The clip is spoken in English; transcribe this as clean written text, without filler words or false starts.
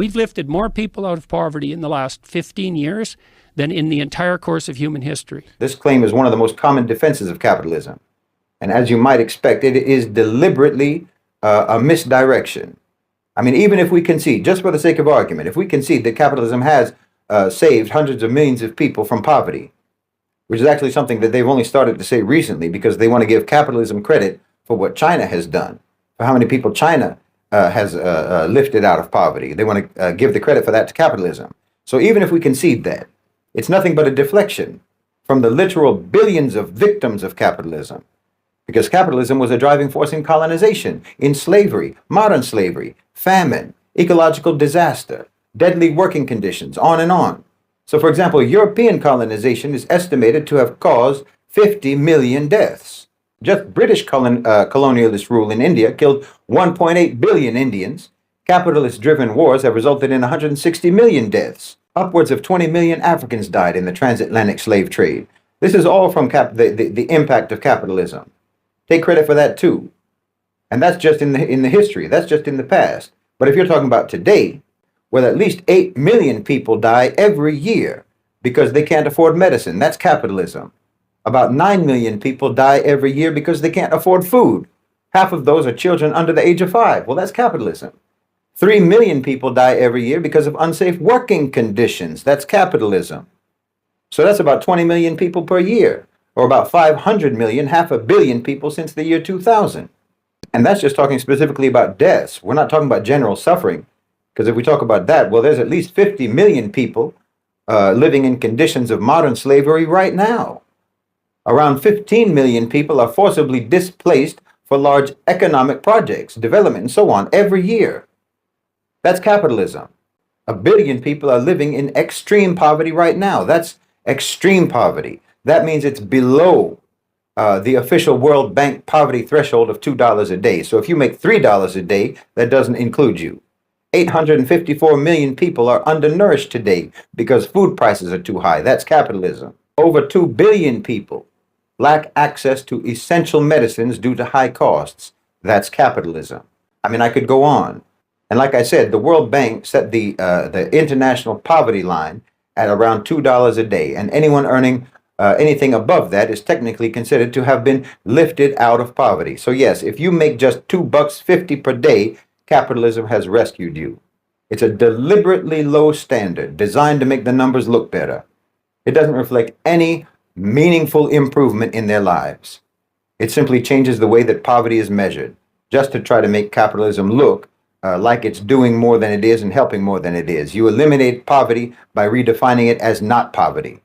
We've lifted more people out of poverty in the last 15 years than in the entire course of human history. This claim is one of the most common defenses of capitalism. And as you might expect, it is deliberately a misdirection. I mean, even if we concede, just for the sake of argument, if we concede that capitalism has saved hundreds of millions of people from poverty, which is actually something that they've only started to say recently because they want to give capitalism credit for what China has done, for how many people China has lifted out of poverty. They want to give the credit for that to capitalism. So even if we concede that, it's nothing but a deflection from the literal billions of victims of capitalism, because capitalism was a driving force in colonization, in slavery, modern slavery, famine, ecological disaster, deadly working conditions, on and on. So, for example, European colonization is estimated to have caused 50 million deaths. Just British colonialist rule in India killed 1.8 billion Indians. Capitalist-driven wars have resulted in 160 million deaths. Upwards of 20 million Africans died in the transatlantic slave trade. This is all from the impact of capitalism. Take credit for that too. And that's just in the history. That's just in the past. But if you're talking about today, well, at least 8 million people die every year because they can't afford medicine. That's capitalism. About 9 million people die every year because they can't afford food. Half of those are children under the age of 5. Well, that's capitalism. 3 million people die every year because of unsafe working conditions. That's capitalism. So that's about 20 million people per year, or about 500 million, half a billion people since the year 2000. And that's just talking specifically about deaths. We're not talking about general suffering, because if we talk about that, well, there's at least 50 million people living in conditions of modern slavery right now. Around 15 million people are forcibly displaced for large economic projects, development, and so on every year. That's capitalism. 1 billion people are living in extreme poverty right now. That's extreme poverty. That means it's below the official World Bank poverty threshold of $2 a day. So if you make $3 a day, that doesn't include you. 854 million people are undernourished today because food prices are too high. That's capitalism. Over 2 billion people lack access to essential medicines due to high costs. That's capitalism. I mean, I could go on. And like I said, the World Bank set the international poverty line at around $2 a day. And anyone earning anything above that is technically considered to have been lifted out of poverty. So yes, if you make just $2.50 per day, capitalism has rescued you. It's a deliberately low standard designed to make the numbers look better. It doesn't reflect any meaningful improvement in their lives. It simply changes the way that poverty is measured, just to try to make capitalism look like it's doing more than it is and helping more than it is. You eliminate poverty by redefining it as not poverty.